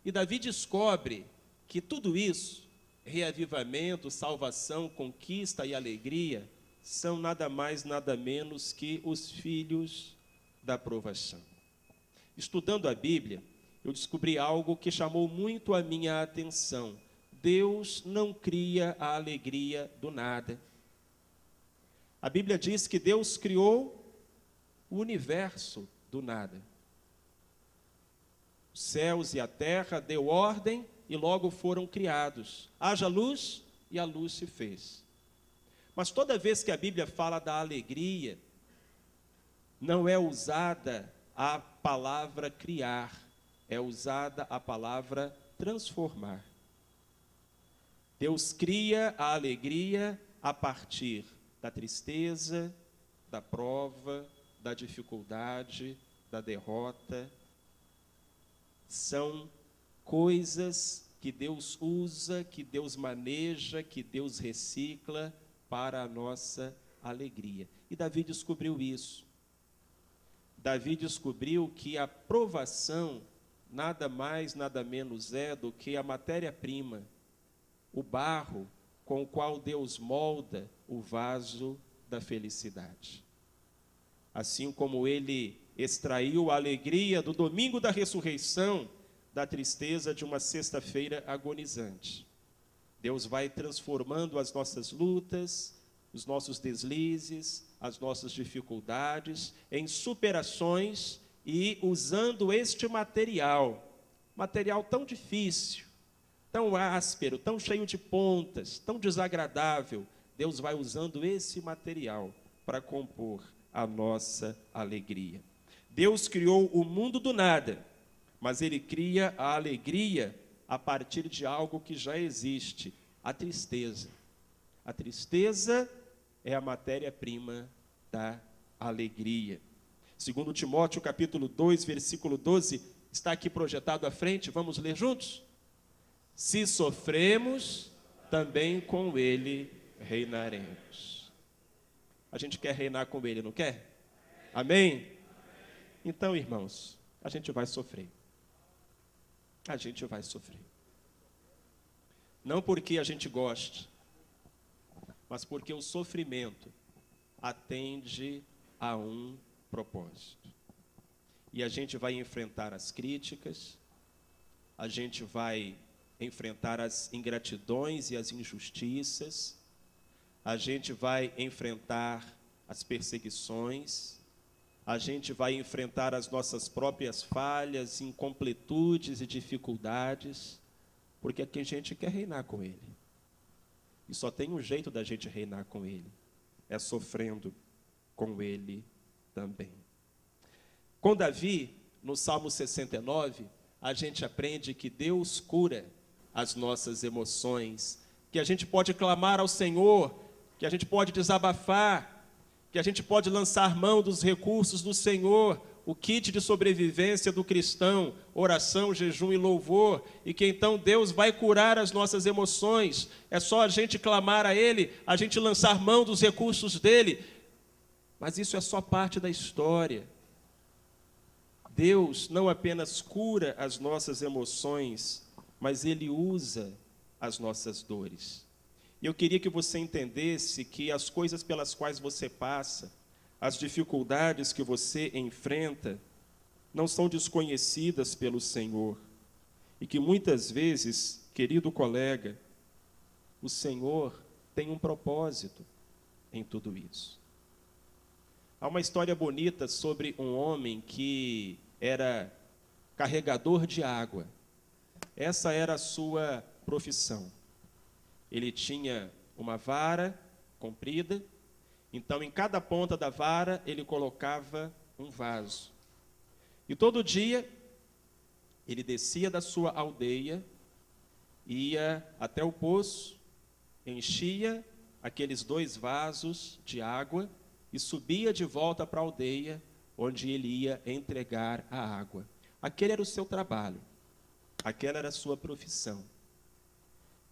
E Davi descobre que tudo isso, reavivamento, salvação, conquista e alegria, são nada mais, nada menos que os filhos da provação. Estudando a Bíblia, eu descobri algo que chamou muito a minha atenção. Deus não cria a alegria do nada. A Bíblia diz que Deus criou o universo do nada. Os céus e a terra deu ordem e logo foram criados. Haja luz e a luz se fez. Mas toda vez que a Bíblia fala da alegria, não é usada a palavra criar, é usada a palavra transformar. Deus cria a alegria a partir da tristeza, da prova, da dificuldade, da derrota. São coisas que Deus usa, que Deus maneja, que Deus recicla para a nossa alegria. E Davi descobriu isso. Davi descobriu que a provação nada mais, nada menos é do que a matéria-prima, o barro com o qual Deus molda o vaso da felicidade. Assim como ele extraiu a alegria do domingo da ressurreição da tristeza de uma sexta-feira agonizante. Deus vai transformando as nossas lutas, os nossos deslizes, as nossas dificuldades em superações e usando este material tão difícil, tão áspero, tão cheio de pontas, tão desagradável, Deus vai usando esse material para compor a nossa alegria. Deus criou o mundo do nada, mas Ele cria a alegria a partir de algo que já existe, a tristeza. A tristeza é a matéria-prima da alegria. Segundo Timóteo, capítulo 2, versículo 12, está aqui projetado à frente, vamos ler juntos? Se sofremos, também com Ele reinaremos. A gente quer reinar com Ele, não quer? Amém? Então, irmãos, a gente vai sofrer. A gente vai sofrer. Não porque a gente goste, mas porque o sofrimento atende a um propósito. E a gente vai enfrentar as críticas, a gente vai enfrentar as ingratidões e as injustiças, a gente vai enfrentar as perseguições, a gente vai enfrentar as nossas próprias falhas, incompletudes e dificuldades, porque aqui a gente quer reinar com Ele. E só tem um jeito da gente reinar com Ele, é sofrendo com Ele também. Com Davi, no Salmo 69, a gente aprende que Deus cura as nossas emoções, que a gente pode clamar ao Senhor, que a gente pode desabafar, que a gente pode lançar mão dos recursos do Senhor, o kit de sobrevivência do cristão, oração, jejum e louvor, e que então Deus vai curar as nossas emoções. É só a gente clamar a Ele, a gente lançar mão dos recursos dEle. Mas isso é só parte da história. Deus não apenas cura as nossas emoções, mas Ele usa as nossas dores. E eu queria que você entendesse que as coisas pelas quais você passa, as dificuldades que você enfrenta, não são desconhecidas pelo Senhor. E que muitas vezes, querido colega, o Senhor tem um propósito em tudo isso. Há uma história bonita sobre um homem que era carregador de água. Essa era a sua profissão. Ele tinha uma vara comprida, então em cada ponta da vara ele colocava um vaso. E todo dia ele descia da sua aldeia, ia até o poço, enchia aqueles 2 vasos de água e subia de volta para a aldeia, onde ele ia entregar a água. Aquele era o seu trabalho, aquela era a sua profissão.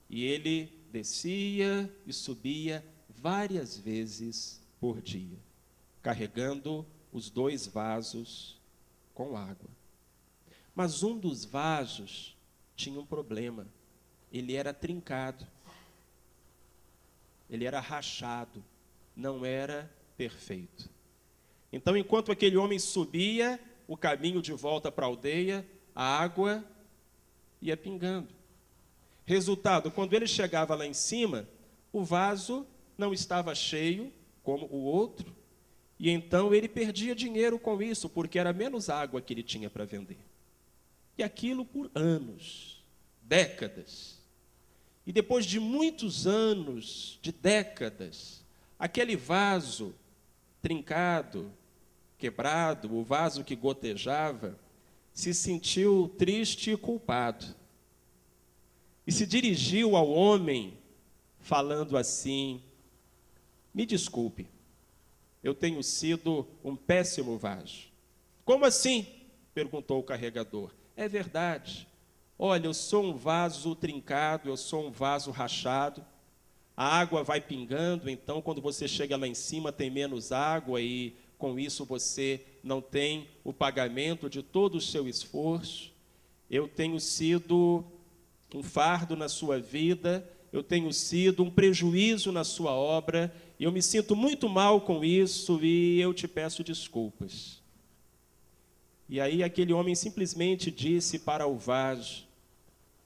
E ele descia e subia várias vezes por dia, carregando os 2 vasos com água. Mas um dos vasos tinha um problema. Ele era trincado, ele era rachado, não era perfeito. Então, enquanto aquele homem subia o caminho de volta para a aldeia, a água ia pingando. Resultado, quando ele chegava lá em cima, o vaso não estava cheio, como o outro, e então ele perdia dinheiro com isso, porque era menos água que ele tinha para vender. E aquilo por anos, décadas. E depois de muitos anos, de décadas, aquele vaso trincado, quebrado, o vaso que gotejava, se sentiu triste e culpado. E se dirigiu ao homem, falando assim: me desculpe, eu tenho sido um péssimo vaso. Como assim? Perguntou o carregador. É verdade. Olha, eu sou um vaso trincado, eu sou um vaso rachado. A água vai pingando, então quando você chega lá em cima tem menos água e com isso você não tem o pagamento de todo o seu esforço. Eu tenho sido um fardo na sua vida, eu tenho sido um prejuízo na sua obra, e eu me sinto muito mal com isso e eu te peço desculpas. E aí aquele homem simplesmente disse para o vaso: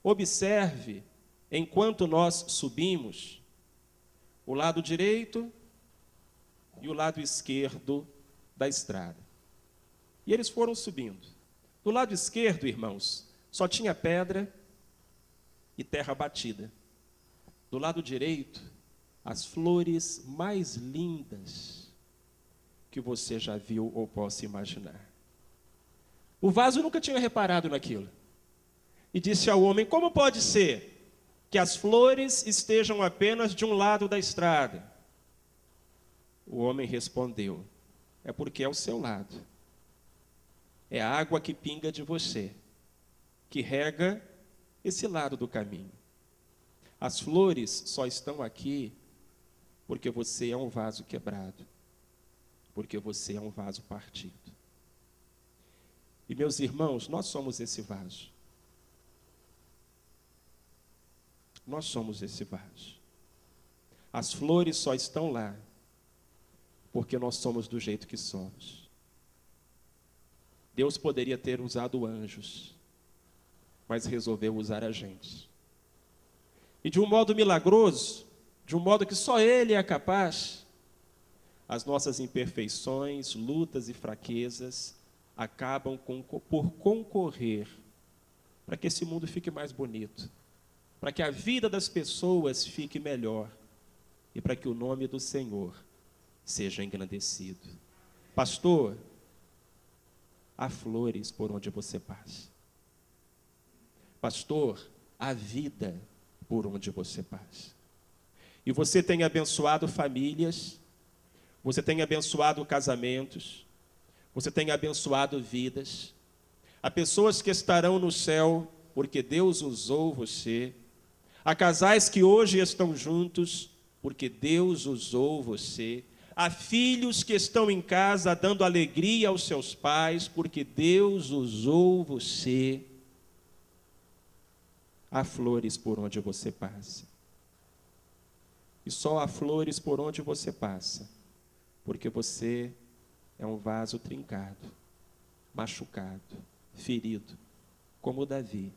observe, enquanto nós subimos, o lado direito e o lado esquerdo da estrada. E eles foram subindo. Do lado esquerdo, irmãos, só tinha pedra e terra batida. Do lado direito, as flores mais lindas que você já viu ou possa imaginar. O vaso nunca tinha reparado naquilo. E disse ao homem: como pode ser que as flores estejam apenas de um lado da estrada? O homem respondeu: é porque é o seu lado. É a água que pinga de você, que rega esse lado do caminho. As flores só estão aqui porque você é um vaso quebrado, porque você é um vaso partido. E, meus irmãos, nós somos esse vaso. Nós somos esse vaso. As flores só estão lá porque nós somos do jeito que somos. Deus poderia ter usado anjos. mas resolveu usar a gente. E de um modo milagroso, de um modo que só Ele é capaz, as nossas imperfeições, lutas e fraquezas acabam por concorrer para que esse mundo fique mais bonito, para que a vida das pessoas fique melhor e para que o nome do Senhor seja engrandecido. Pastor, há flores por onde você passa. Pastor, há vida por onde você passa. E você tem abençoado famílias, você tem abençoado casamentos, você tem abençoado vidas. Há pessoas que estarão no céu porque Deus usou você. Há casais que hoje estão juntos porque Deus usou você. Há filhos que estão em casa dando alegria aos seus pais porque Deus usou você. Há flores por onde você passa. E só há flores por onde você passa, porque você é um vaso trincado, machucado, ferido, como Davi.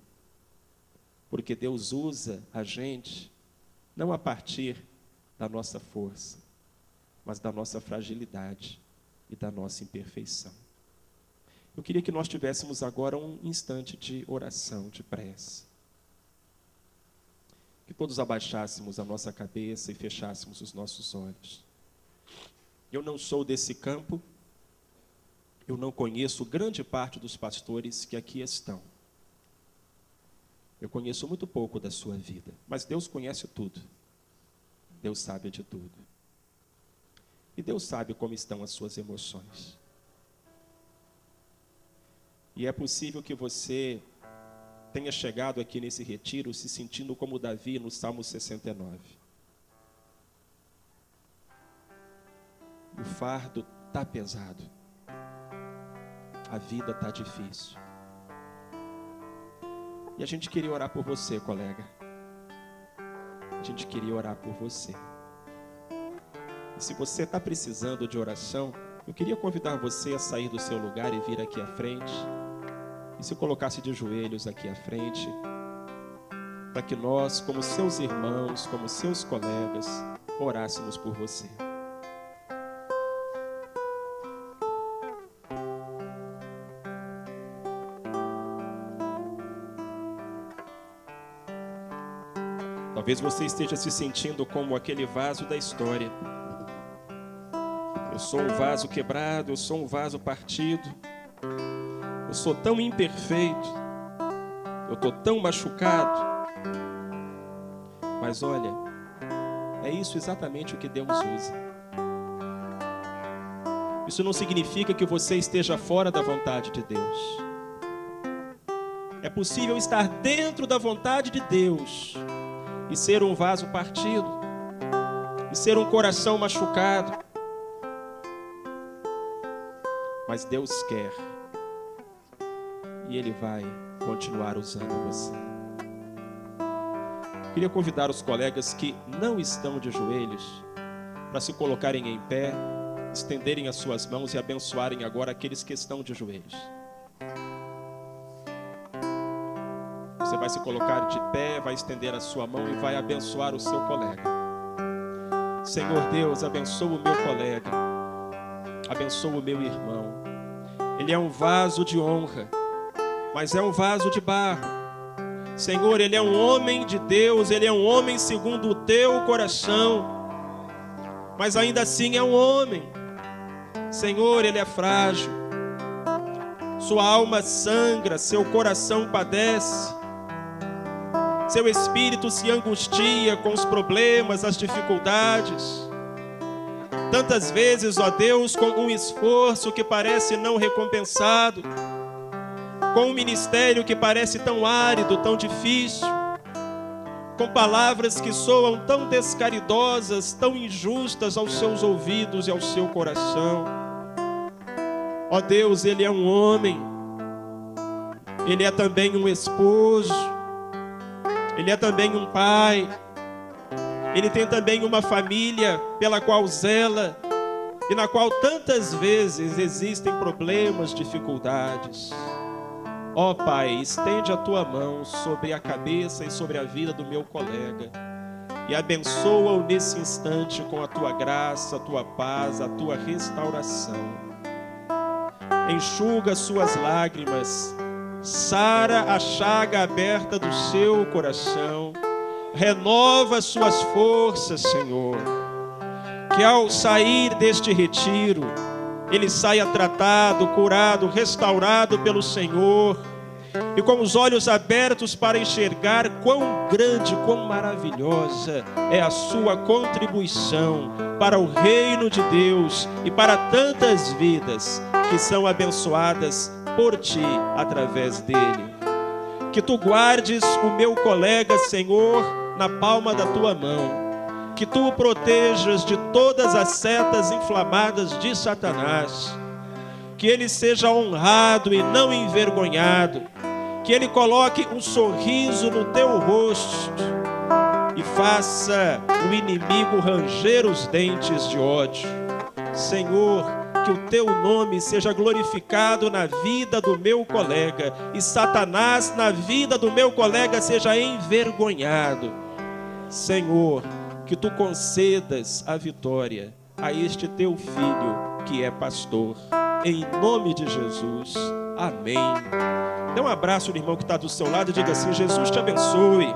Porque Deus usa a gente não a partir da nossa força, mas da nossa fragilidade e da nossa imperfeição. Eu queria que nós tivéssemos agora um instante de oração, de prece. Que todos abaixássemos a nossa cabeça e fechássemos os nossos olhos. Eu não sou desse campo, eu não conheço grande parte dos pastores que aqui estão. Eu conheço muito pouco da sua vida, mas Deus conhece tudo. Deus sabe de tudo. E Deus sabe como estão as suas emoções. E é possível que você tenha chegado aqui nesse retiro se sentindo como Davi no Salmo 69. O fardo está pesado. A vida está difícil. E a gente queria orar por você, colega. A gente queria orar por você. E se você está precisando de oração, eu queria convidar você a sair do seu lugar e vir aqui à frente. E se colocasse de joelhos aqui à frente, para que nós, como seus irmãos, como seus colegas, orássemos por você. Talvez você esteja se sentindo como aquele vaso da história. Eu sou um vaso quebrado, eu sou um vaso partido. Eu sou tão imperfeito, eu estou tão machucado. Mas olha, é isso exatamente o que Deus usa. Isso não significa que você esteja fora da vontade de Deus. É possível estar dentro da vontade de Deus e ser um vaso partido, e ser um coração machucado. Mas Deus quer. E Ele vai continuar usando você. Queria convidar os colegas que não estão de joelhos para se colocarem em pé, estenderem as suas mãos e abençoarem agora aqueles que estão de joelhos. Você vai se colocar de pé, vai estender a sua mão e vai abençoar o seu colega. Senhor Deus, abençoa o meu colega, abençoa o meu irmão. Ele é um vaso de honra, mas é um vaso de barro. Senhor, ele é um homem de Deus, ele é um homem segundo o teu coração, mas ainda assim é um homem. Senhor, ele é frágil, sua alma sangra, seu coração padece, seu espírito se angustia com os problemas, as dificuldades. Tantas vezes, ó Deus, com um esforço que parece não recompensado, com um ministério que parece tão árido, tão difícil, com palavras que soam tão descaridosas, tão injustas aos seus ouvidos e ao seu coração. Ó Deus, ele é um homem, ele é também um esposo, ele é também um pai, ele tem também uma família pela qual zela e na qual tantas vezes existem problemas, dificuldades. Ó Pai, estende a tua mão sobre a cabeça e sobre a vida do meu colega e abençoa-o nesse instante com a tua graça, a tua paz, a tua restauração. Enxuga suas lágrimas, sara a chaga aberta do seu coração, renova suas forças, Senhor. Que ao sair deste retiro, ele saia tratado, curado, restaurado pelo Senhor, e com os olhos abertos para enxergar quão grande, quão maravilhosa é a sua contribuição para o reino de Deus e para tantas vidas que são abençoadas por ti através dele. Que tu guardes o meu colega, Senhor, na palma da tua mão. Que tu o protejas de todas as setas inflamadas de Satanás. Que ele seja honrado e não envergonhado. Que ele coloque um sorriso no teu rosto e faça o inimigo ranger os dentes de ódio. Senhor, que o teu nome seja glorificado na vida do meu colega e Satanás na vida do meu colega seja envergonhado. Senhor, que tu concedas a vitória a este teu filho que é pastor. Em nome de Jesus. Amém. Dê um abraço no irmão que está do seu lado e diga assim: Jesus te abençoe.